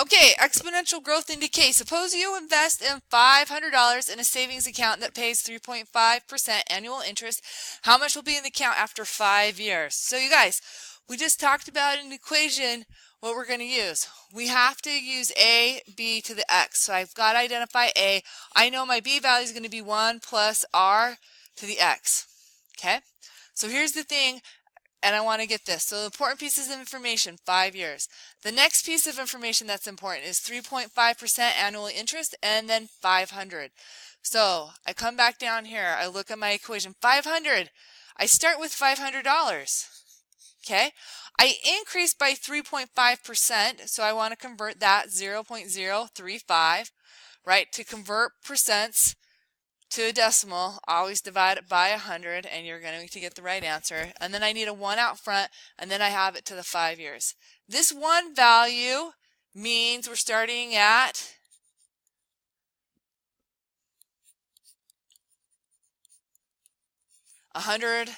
Okay, exponential growth in decay. Suppose you invest in $500 in a savings account that pays 3.5% annual interest. How much will be in the account after 5 years? So you guys, we just talked about an equation what we're going to use. We have to use a, b to the x. So I've got to identify a. I know my b value is going to be 1 plus r to the x. Okay? So here's the thing. And I want to get this. So important pieces of information, 5 years. The next piece of information that's important is 3.5% annual interest and then 500. So I come back down here. I look at my equation. 500. I start with $500. Okay. I increase by 3.5%. So I want to convert that 0.035, right? To convert percents to a decimal, always divide it by 100 and you're going to get the right answer. And then I need a 1 out front and then I have it to the 5 years. This 1 value means we're starting at 100%,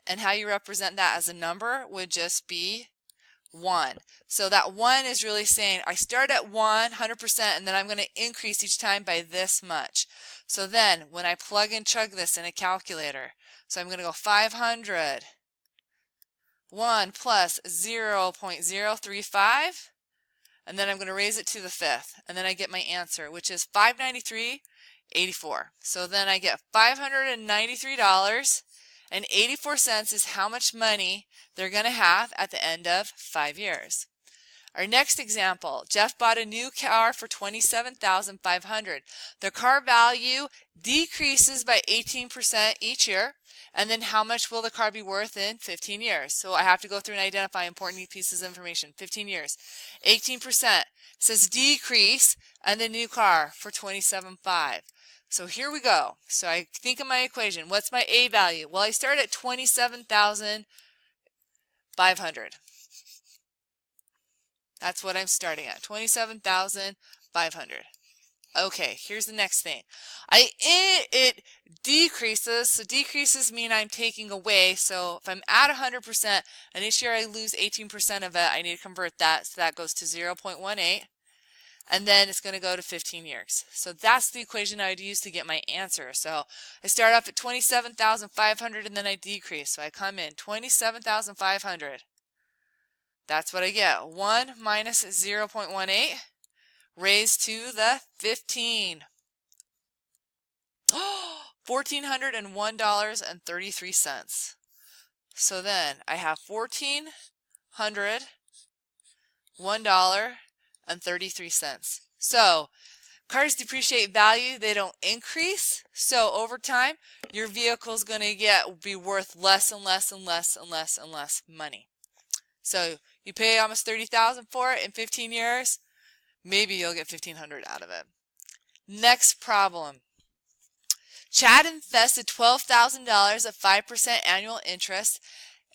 and how you represent that as a number would just be 1. So that 1 is really saying I start at 100% and then I'm going to increase each time by this much. So then when I plug and chug this in a calculator, so I'm going to go 500, 1 plus 0.035, and then I'm going to raise it to the 5th, and then I get my answer, which is 593.84. So then I get $593.84 is how much money they're going to have at the end of 5 years. Our next example, Jeff bought a new car for $27,500. The car value decreases by 18% each year. And then how much will the car be worth in 15 years? So I have to go through and identify important pieces of information. 15 years. 18% says decrease and the new car for $27,500. So here we go. So I think of my equation. What's my A value? Well, I start at $27,500. That's what I'm starting at, 27,500. Okay, here's the next thing. It decreases, so decreases mean I'm taking away. So if I'm at 100% and each year I lose 18% of it, I need to convert that. So that goes to 0.18, and then it's going to go to 15 years. So that's the equation I would use to get my answer. So I start off at 27,500 and then I decrease. So I come in 27,500. That's what I get. 1 minus 0.18 raised to the 15. $1,401.33. So then I have $1,401.33. So cars depreciate value, they don't increase. So over time, your vehicle's going to be worth less and less and less and less and less money. So you pay almost $30,000 for it in 15 years, maybe you'll get $1,500 out of it. Next problem. Chad invested $12,000 at 5% annual interest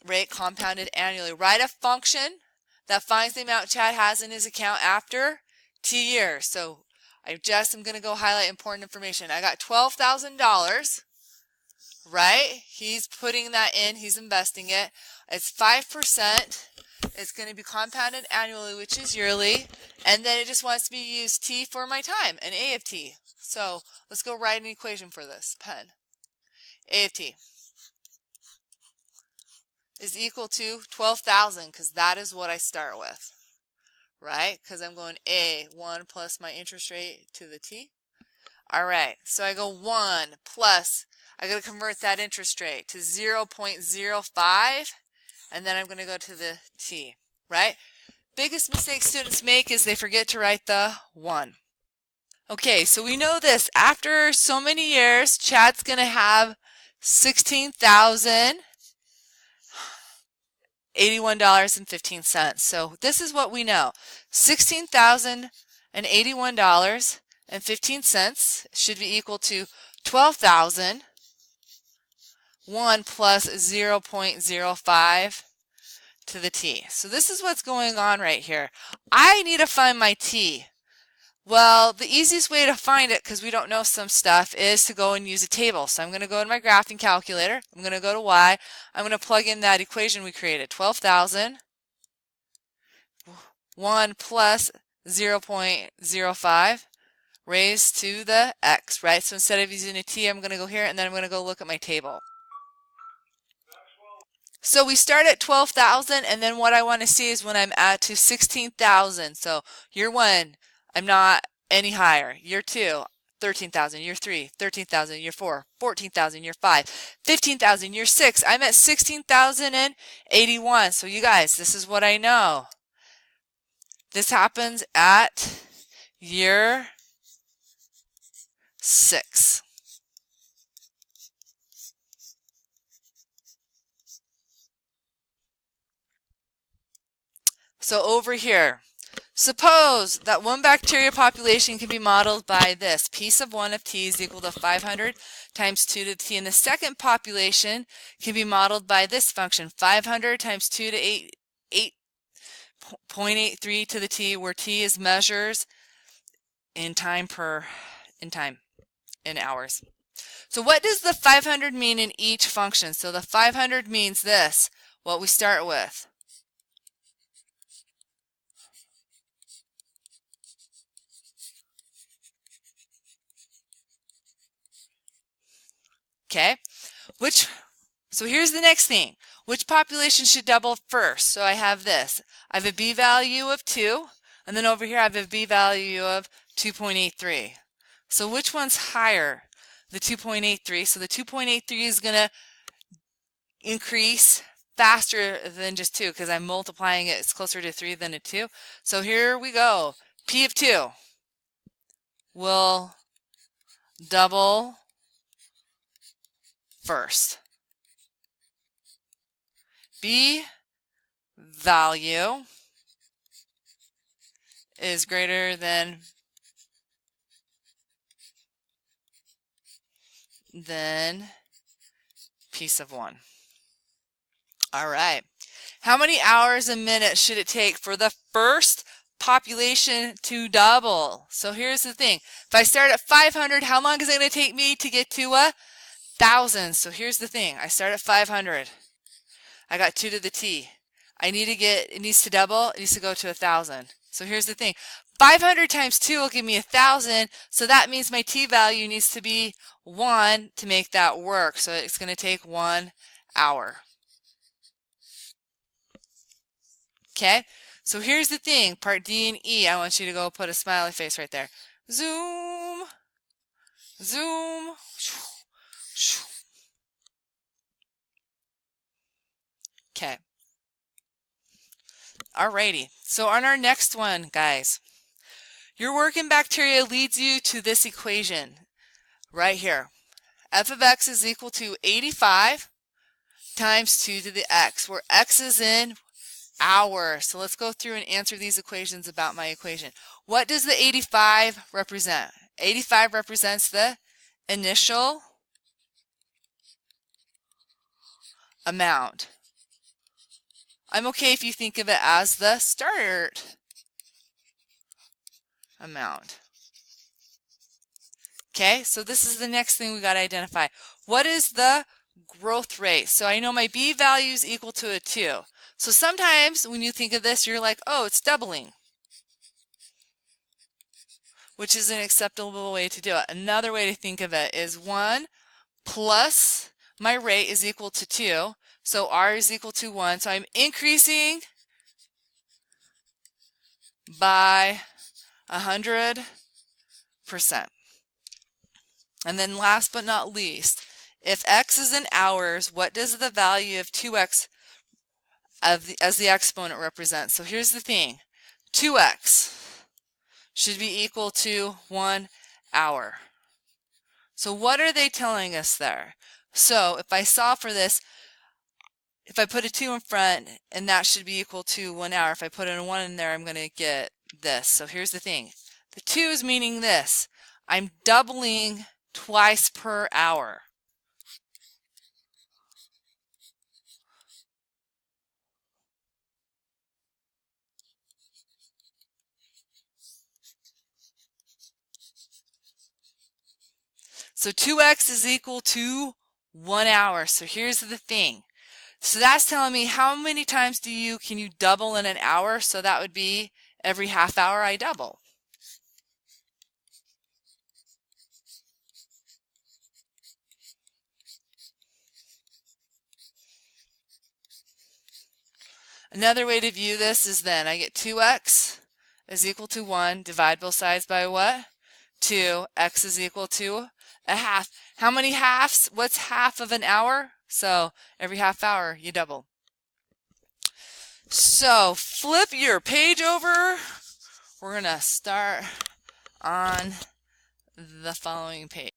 rate compounded annually. Write a function that finds the amount Chad has in his account after T years. So I'm going to go highlight important information. I got $12,000, right? He's putting that in, he's investing it. It's 5%. It's going to be compounded annually, which is yearly, and then it just wants to be used T for my time, an A of T. So let's go write an equation for this. Pen. A of T is equal to 12,000 because that is what I start with, right? Because I'm going A, 1 plus my interest rate to the T. All right, so I go 1 plus, I got to convert that interest rate to 0.05. And then I'm going to go to the T, right? Biggest mistake students make is they forget to write the 1. Okay, so we know this. After so many years, Chad's going to have $16,081.15. So this is what we know. $16,081.15 should be equal to 12,000. 1 plus 0.05 to the T. So this is what's going on right here. I need to find my T. Well, the easiest way to find it, because we don't know some stuff, is to go and use a table. So I'm going to go to my graphing calculator. I'm going to go to Y. I'm going to plug in that equation we created, 12,000 1 plus 0.05 raised to the x, right? So instead of using a t, I'm going to go here, and then I'm going to go look at my table. So we start at 12,000, and then what I want to see is when I'm at to 16,000. So year 1, I'm not any higher. Year 2, 13,000. Year 3, 13,000. Year 4, 14,000. Year 5, 15,000. Year 6, I'm at 16,081. So you guys, this is what I know. This happens at year 6. So over here, suppose that one bacteria population can be modeled by this. P sub 1 of t is equal to 500 times 2 to the t. And the second population can be modeled by this function, 500 times 2 to 8.83 to the t, where t is measures in hours. So what does the 500 mean in each function? So the 500 means this, what we start with. Okay, so here's the next thing. Which population should double first? So I have this. I have a b value of 2, and then over here I have a b value of 2.83. So which one's higher? The 2.83. So the 2.83 is going to increase faster than just 2 because I'm multiplying it. It's closer to 3 than a 2. So here we go. P of 2 will double first. B value is greater than P sub 1. All right. How many hours a minute should it take for the first population to double? So here's the thing. If I start at 500, how long is it going to take me to get to 1,000? So here's the thing. I start at 500. I got 2 to the t. It needs to double. It needs to go to 1,000. So here's the thing. 500 times 2 will give me 1,000. So that means my t value needs to be 1 to make that work. So it's going to take 1 hour. Okay, so here's the thing, part D and E. I want you to go put a smiley face right there. Zoom, zoom. Okay. Alrighty, so on our next one, guys, your work in bacteria leads you to this equation right here. F of x is equal to 85 times 2 to the x, where x is in hours. So let's go through and answer these equations about my equation. What does the 85 represent? 85 represents the initial amount. I'm okay if you think of it as the start amount. Okay, so this is the next thing we got to identify. What is the growth rate? So I know my b value is equal to a 2. So sometimes when you think of this, you're like, oh, it's doubling, which is an acceptable way to do it. Another way to think of it is 1 plus my rate is equal to 2. So r is equal to 1. So I'm increasing by 100%. And then last but not least, if x is in hours, what does the value of 2x as the exponent represent? So here's the thing. 2x should be equal to 1 hour. So what are they telling us there? So if I solve for this, if I put a 2 in front, and that should be equal to 1 hour. If I put a 1 in there, I'm going to get this. So here's the thing. The 2 is meaning this. I'm doubling twice per hour. So 2x is equal to 1 hour. So here's the thing. So that's telling me how many times can you double in an hour? So that would be Every half hour I double. Another way to view this is then I get 2x is equal to 1. Divide both sides by what? 2. X is equal to a half. How many halves? What's half of an hour? So every half hour you double. So flip your page over. We're going to start on the following page.